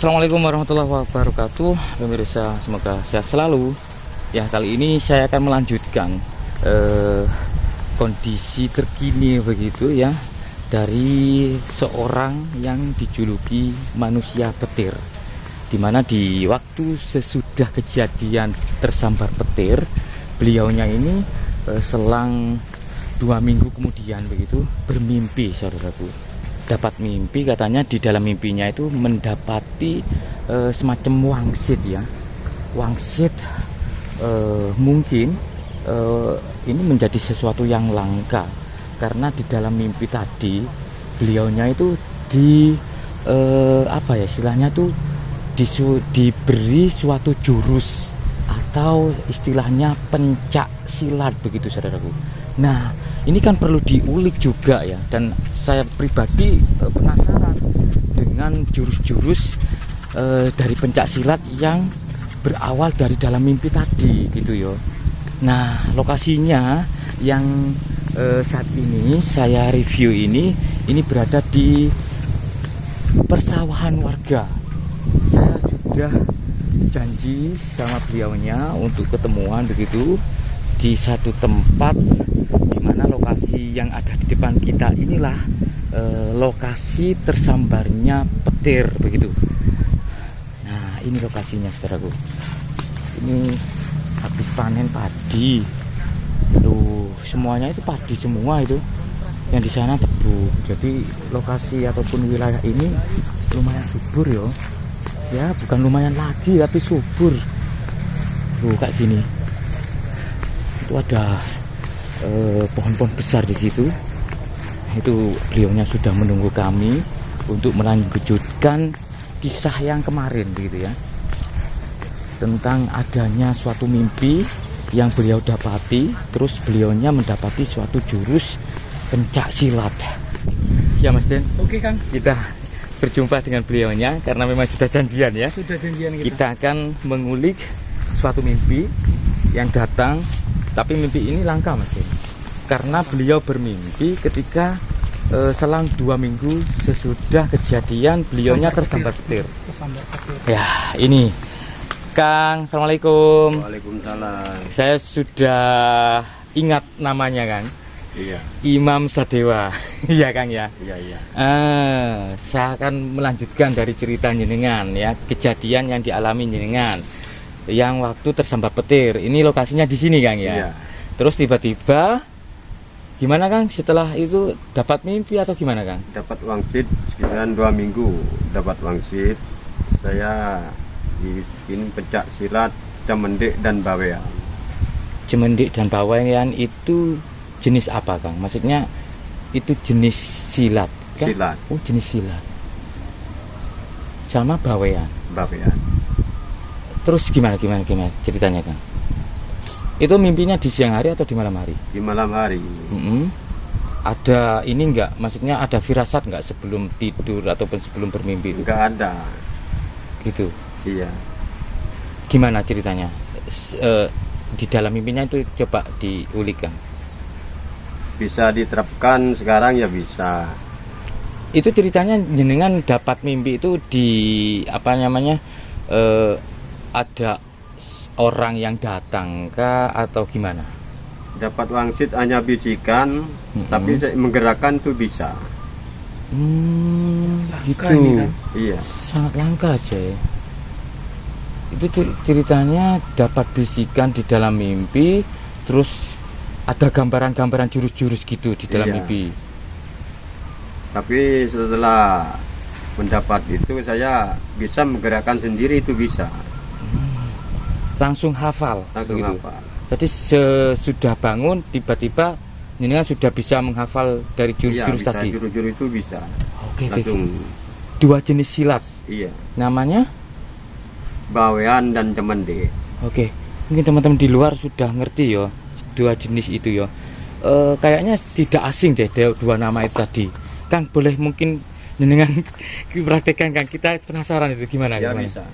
Assalamualaikum warahmatullahi wabarakatuh, pemirsa, semoga sehat selalu. Ya, kali ini saya akan melanjutkan kondisi terkini begitu ya dari seorang yang dijuluki manusia petir, dimana di waktu sesudah kejadian tersambar petir, beliaunya ini selang 2 minggu kemudian begitu bermimpi, saudaraku. Dapat mimpi, katanya di dalam mimpinya itu mendapati semacam wangsit ya. Wangsit mungkin ini menjadi sesuatu yang langka, karena di dalam mimpi tadi beliaunya itu apa ya istilahnya tuh diberi suatu jurus atau istilahnya pencak silat begitu, saudaraku. Nah, ini kan perlu diulik juga ya, dan saya pribadi penasaran dengan jurus-jurus dari pencak silat yang berawal dari dalam mimpi tadi gitu ya. Nah, lokasinya yang saat ini saya review ini berada di persawahan warga. Saya sudah janji sama beliaunya untuk ketemuan begitu di satu tempat, di mana lokasi yang ada di depan kita inilah lokasi tersambarnya petir begitu. Nah, ini lokasinya, saudaraku. Ini habis panen padi. Semuanya itu padi semua itu. Yang di sana tebu. Jadi lokasi ataupun wilayah ini lumayan subur ya. Ya, bukan lumayan lagi tapi subur. Kayak gini. Itu ada pohon-pohon besar di situ. Itu beliaunya sudah menunggu kami untuk melanjutkan kisah yang kemarin begitu ya, tentang adanya suatu mimpi yang beliau dapati, terus beliaunya mendapati suatu jurus pencak silat. Ya, Mas Den. Oke, Kang. Kita berjumpa dengan beliaunya karena memang sudah janjian ya. Sudah janjian kita. Kita akan mengulik suatu mimpi yang datang. Tapi mimpi ini langka, Mas, karena beliau bermimpi ketika selang 2 minggu sesudah kejadian beliaunya tersambar petir. Ya, ini Kang, assalamualaikum. Waalaikumsalam. Saya sudah ingat namanya, Kang. Iya. Imam Sadewa. Iya, Kang ya. Iya. Saya akan melanjutkan dari cerita jenengan ya, kejadian yang dialami jenengan yang waktu tersambar petir. Ini lokasinya di sini, Kang ya. Iya. Terus tiba-tiba gimana, Kang? Setelah itu dapat mimpi atau gimana, Kang? Dapat wangsit sekitaran 2 minggu. Dapat wangsit. Saya bikin pencak silat, cemendik dan bawean. Cemendik dan bawean itu jenis apa, Kang? Maksudnya itu jenis silat, kan? Silat. Oh, jenis silat. Sama bawean. Bawean. Terus gimana ceritanya, Kang? Itu mimpinya di siang hari atau di malam hari? Di malam hari. Ada ini enggak? Maksudnya ada firasat enggak sebelum tidur ataupun sebelum bermimpi? Enggak ada. Gitu. Iya. Gimana ceritanya? Di dalam mimpinya itu coba diulik, Kang. Bisa diterapkan sekarang ya bisa. Itu ceritanya jenengan dapat mimpi itu di apa namanya? Ada orang yang datang kah atau gimana? Dapat wangsit hanya bisikan, tapi menggerakkan tuh bisa. Gitu. Iya. Sangat langka sih. Itu ceritanya dapat bisikan di dalam mimpi, terus ada gambaran-gambaran jurus-jurus gitu di dalam mimpi. Tapi setelah mendapat itu saya bisa menggerakkan sendiri, itu bisa. Langsung hafal. Langsung begitu. hafal. Jadi sesudah bangun tiba-tiba ini sudah bisa menghafal dari jurus-jurus tadi. Jurus-jurus itu bisa. Oke. Langsung. 2 jenis silat. Iya. Namanya bawean dan cemendik. Oke. Mungkin teman-teman di luar sudah ngerti ya 2 jenis itu ya. Kayaknya tidak asing deh 2 nama itu tadi. Kang, boleh mungkin jenengan praktekkan, Kang, kita penasaran itu gimana? Ya, bisa.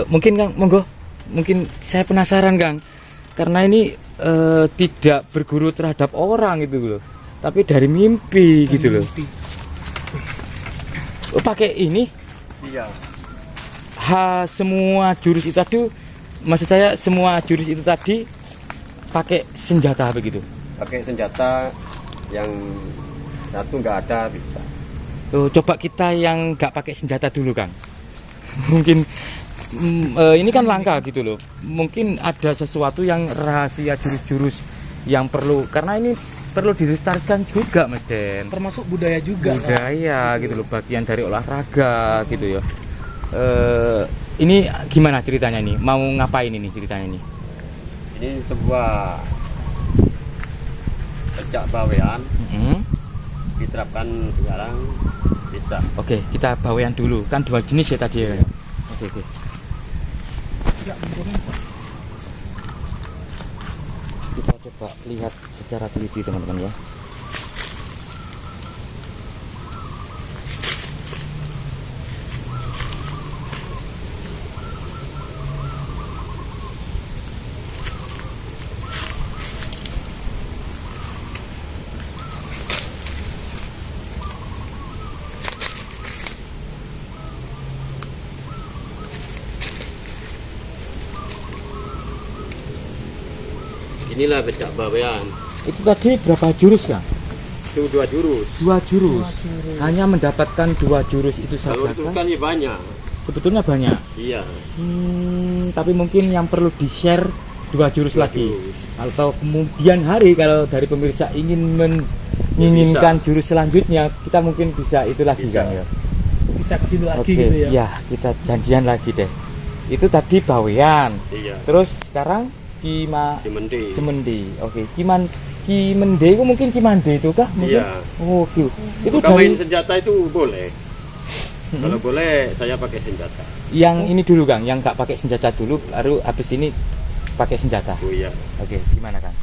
Mungkin, Kang, monggo. Mungkin saya penasaran, Kang, karena ini tidak berguru terhadap orang gitu loh, tapi dari mimpi gitu loh. Oh, pakai ini? Iya. semua jurus itu tadi, maksud saya semua jurus itu tadi pakai senjata begitu? Pakai senjata, yang satu nggak ada bisa. Oh, coba kita yang nggak pakai senjata dulu, Kang. Mungkin ini kan langka gitu loh. Mungkin ada sesuatu yang rahasia jurus-jurus yang perlu, karena ini perlu dilestarikan juga, Mas Den. Termasuk budaya juga. Budaya gitu loh, bagian dari olahraga gitu ya. Ini gimana ceritanya nih? Mau ngapain ini ceritanya nih? Ini sebuah pencak bawean diterapkan sekarang bisa. Oke, kita bawean dulu. Kan 2 jenis ya tadi ya. Oke. Kita coba lihat secara teliti teman-teman ya. Inilah pencak bawean. Itu tadi berapa jurus, Kang? Itu 2 jurus. 2 jurus. Hanya mendapatkan 2 jurus itu Kalau saja itu kan? kan ya banyak. Sebetulnya banyak. Iya. Tapi mungkin yang perlu di-share 2 jurus Dua lagi. jurus. Atau kemudian hari kalau dari pemirsa ingin menginginkan jurus selanjutnya, kita mungkin bisa itu lagi Bisa. kan ya. Bisa kesini lagi Oke, gitu ya. ya kita janjian lagi deh. Itu tadi bawean. Iya. Terus sekarang Cimende. Cimende. Oke, Cimende itu mungkin Cimande itu kah? Mungkin? Iya. Oh, oke. Itu Kalau dari main senjata itu boleh. Kalau boleh saya pakai senjata. yang ini dulu, Kang, yang nggak pakai senjata dulu, baru habis ini pakai senjata. Oh iya. Oke, gimana, Kang?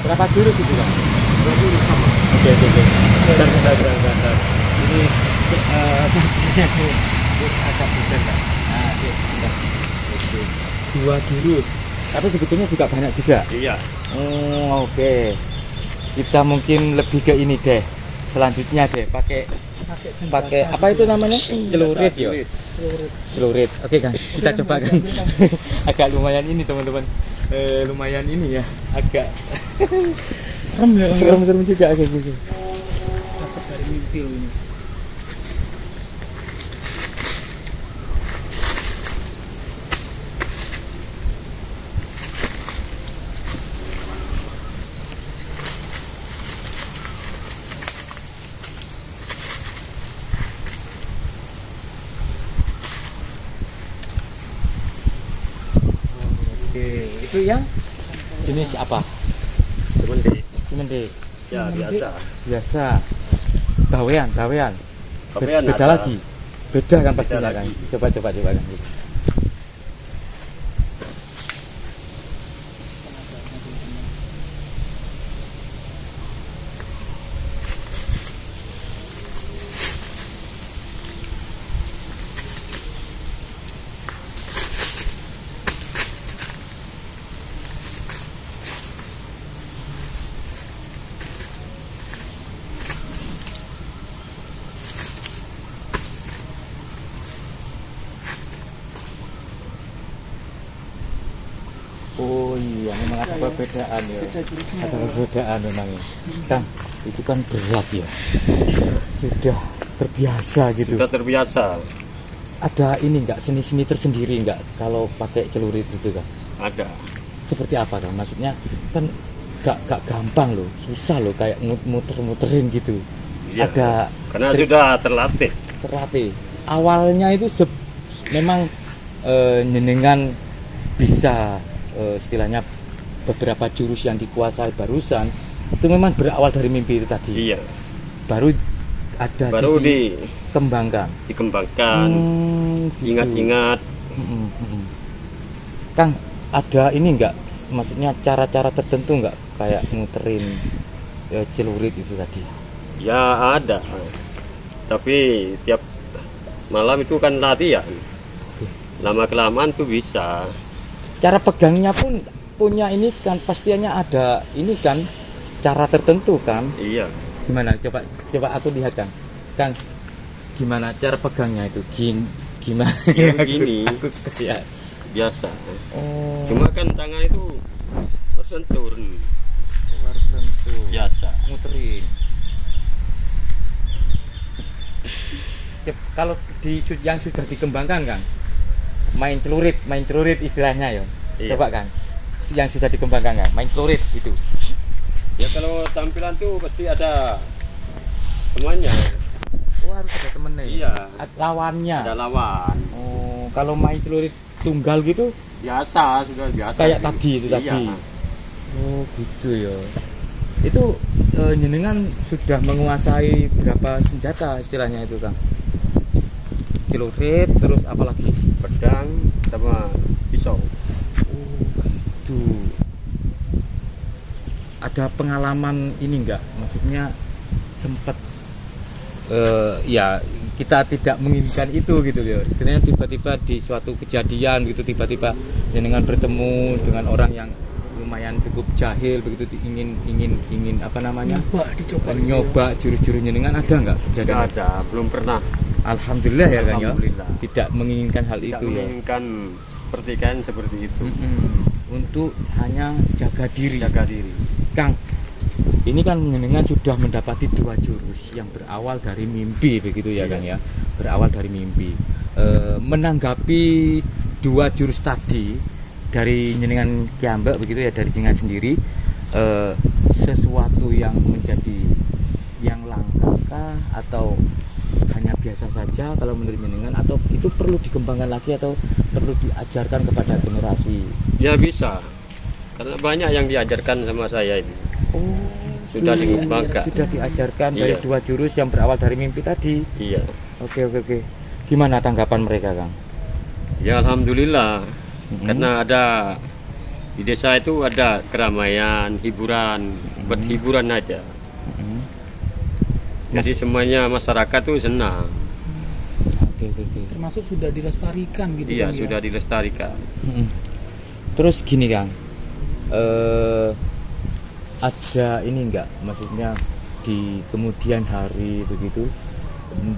Berapa jurus itu, Kang? 2 jurus sama. Oke. Bentar. Ini posisinya agak besar, Kak. Nah, bentar. Oke. 2 jurus. Tapi sebetulnya juga banyak juga. Iya. Oke. Kita mungkin lebih ke ini deh. Selanjutnya deh, pakai apa itu namanya? Celurit ya. Celurit. Oke, Kang. Kita coba, Kang. Agak lumayan ini, teman-teman. Lumayan ini ya. Agak Serem ya. serem juga kayak gitu. Dapat dari mimpi ini. Oke, itu yang jenis apa? Cimende. Ya biasa. Biasa. Bawean. Bawean Beda ada. lagi. Beda kan pastinya, lagi. Kan. Coba kan. Oh iya, memang ada perbedaan ya. Ada perbedaan memang ya. Kang, itu kan berat ya. Sudah terbiasa gitu. Sudah terbiasa. Ada ini enggak seni-seni tersendiri enggak kalau pakai celurit itu, Kang? Ada. Seperti apa, Kang? Maksudnya kan gak gampang loh, susah loh kayak muter-muterin gitu. Iya. Ada Karena sudah terlatih. terlatih. Awalnya itu memang nyenengan bisa istilahnya beberapa jurus yang dikuasai barusan itu memang berawal dari mimpi itu tadi. Iya. Baru ada Baru sisi dikembangkan. dikembangkan. Gitu. Ingat-ingat Kang, ada ini enggak, maksudnya cara-cara tertentu enggak kayak muterin celurit itu tadi? Ya ada, tapi tiap malam itu kan latihan. Lama kelamaan tuh bisa. Cara pegangnya pun punya ini kan, pastinya ada ini kan, cara tertentu kan? Iya. Gimana? Coba aku lihat Kang. Kang, gimana cara pegangnya itu? Gimana? Ya begini. Aku ya. Biasa. Oh. Cuma kan tangan itu harus lentur. Harus lentur. Biasa. Muterin. Kalau yang sudah dikembangkan Kang, main celurit istilahnya ya. Iya. Coba Kang, yang sudah dikembangkan Kang, main celurit gitu. Ya kalau tampilan tuh pasti ada temannya. Oh, harus ada temennya. Iya. Lawannya. Ada lawan. Oh, kalau main celurit tunggal gitu Biasa, sudah biasa. kayak gitu. tadi itu Iya. tadi. Oh, gitu ya. Itu jenengan sudah menguasai berapa senjata istilahnya itu Kang? Celurit, terus apa lagi? Pedang sama pisau. Oh, gitu. Ada pengalaman ini enggak? Maksudnya sempat ya kita tidak menginginkan itu gitu loh. Ternyata tiba-tiba di suatu kejadian gitu, tiba-tiba jenengan bertemu dengan orang yang lumayan cukup jahil begitu, ingin apa namanya? Nyoba jurus-jurus jenengan, ada enggak kejadian? Tidak ada, belum pernah. Alhamdulillah ya Kang ya. Alhamdulillah. Tidak menginginkan hal Tidak itu ya. menginginkan pertikaian seperti itu. Untuk hanya jaga diri. Jaga diri. Kang, ini kan jenengan sudah mendapati 2 jurus yang berawal dari mimpi begitu ya Iya. Kang ya. Berawal dari mimpi. Menanggapi 2 jurus tadi dari jenengan kiambak begitu ya, dari jenengan sendiri, sesuatu yang menjadi yang langka atau hanya biasa saja kalau menurut jenengan, atau itu perlu dikembangkan lagi atau perlu diajarkan kepada generasi? Ya bisa. Karena banyak yang diajarkan sama saya ini. Oh, Sudah dikembangkan. sudah diajarkan dari Iya. 2 jurus yang berawal dari mimpi tadi. Iya. Oke. Gimana tanggapan mereka Kang? Ya alhamdulillah. Karena ada di desa itu ada keramaian, hiburan, buat hiburan aja. Jadi semuanya masyarakat tuh senang. Oke. Termasuk sudah dilestarikan gitu Iya, kan, sudah dilestarikan. Terus gini Kang, ada ini enggak, maksudnya di kemudian hari begitu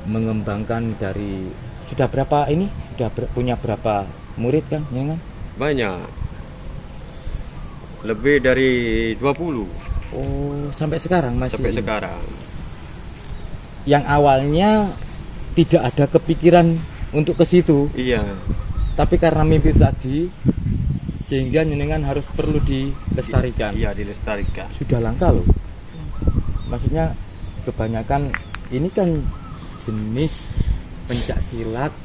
mengembangkan dari, sudah berapa ini, sudah punya berapa murid Kang? Ya, kan? Banyak. Lebih dari 20 Oh, sampai sekarang masih sampai ini? sekarang. Yang awalnya tidak ada kepikiran untuk ke situ, Iya. tapi karena mimpi tadi sehingga jenengan harus perlu dilestarikan. Iya, dilestarikan. Sudah langka loh. Maksudnya kebanyakan ini kan jenis pencak silat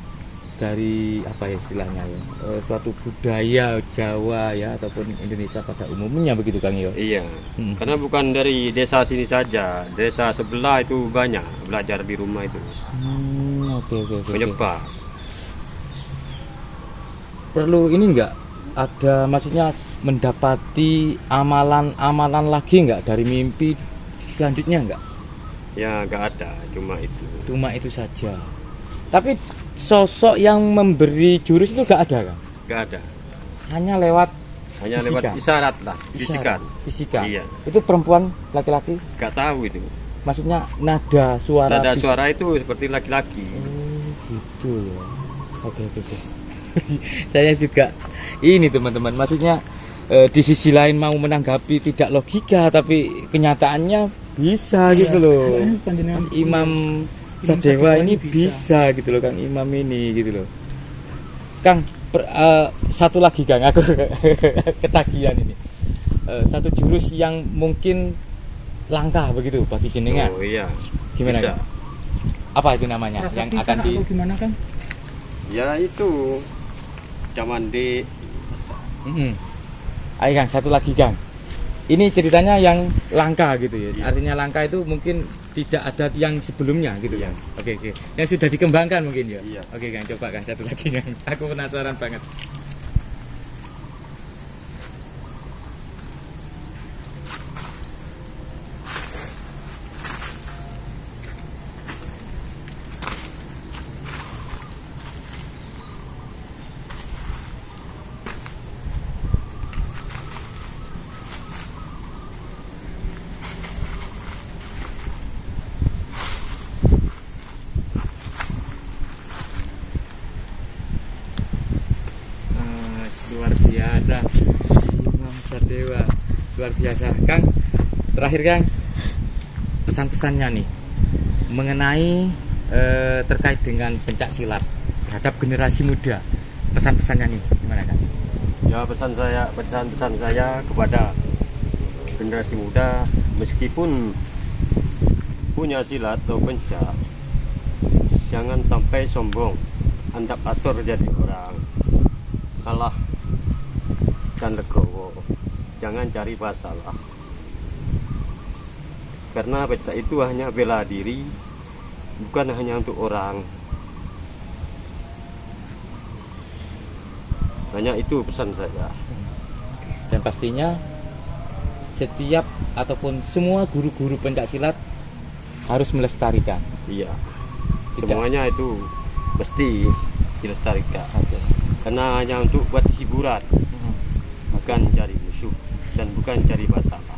dari apa ya istilahnya ya, suatu budaya Jawa ya ataupun Indonesia pada umumnya begitu Kang yo. Iya. Karena bukan dari desa sini saja, desa sebelah itu banyak belajar di rumah itu. Oke. Menyebar. Perlu ini enggak ada, maksudnya mendapati amalan-amalan lagi enggak dari mimpi selanjutnya enggak? Ya nggak ada, Cuma itu saja. Tapi sosok yang memberi jurus itu enggak ada Kang? nggak ada. Hanya lewat Lewat isyarat lah, bisikan. Bisikan. Iya. Itu perempuan, laki-laki? Nggak tahu itu. Maksudnya nada suara. Nada suara itu seperti laki-laki. Oh, gitu ya. Oke. Saya juga ini teman-teman, maksudnya di sisi lain mau menanggapi tidak logika tapi kenyataannya bisa gitu loh. Mas Imam Sadewa ini bisa gitu loh Kang Imam ini gitu loh. Kang, satu lagi Kang, aku ketagihan ini. Satu jurus yang mungkin langka begitu bagi jenengan. Oh iya. Gimana Bisa. Kang? Apa itu namanya yang akan di atau gimana Kang? Ya itu Camande. Ayo Kang, satu lagi Kang. Ini ceritanya yang langka gitu ya. Artinya langka itu mungkin tidak ada yang sebelumnya gitu Iya. kan. Oke. Yang sudah dikembangkan mungkin ya. Iya. Oke Kang, coba Kang satu lagi Kang. Aku penasaran banget. Luar biasa, Imam Sadewa, luar biasa. Kang, terakhir Kang, pesan-pesannya nih mengenai terkait dengan pencak silat terhadap generasi muda. Pesan-pesannya nih gimana Kang? Ya, pesan saya kepada generasi muda, meskipun punya silat atau pencak, jangan sampai sombong, andap asor jadi orang, kalah dan legowo, jangan cari masalah. Karena pencak itu hanya bela diri, bukan hanya untuk orang. Hanya itu pesan saya. Dan pastinya setiap ataupun semua guru-guru pencak silat harus melestarikan. Iya, Tidak. semuanya itu mesti dilestarikan. Oke. Karena hanya untuk buat hiburan, bukan cari musuh dan bukan cari masalah.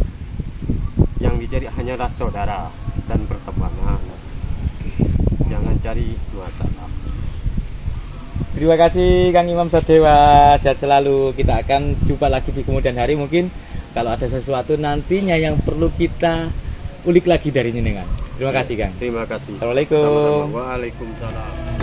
Yang dicari hanyalah saudara dan pertemanan. Jangan cari masalah. Terima kasih Kang Imam Sadewa, sehat selalu. Kita akan jumpa lagi di kemudian hari, mungkin kalau ada sesuatu nantinya yang perlu kita ulik lagi dari jenengan. Terima kasih Kang. Terima kasih. Assalamualaikum. Sama-sama. Waalaikumsalam.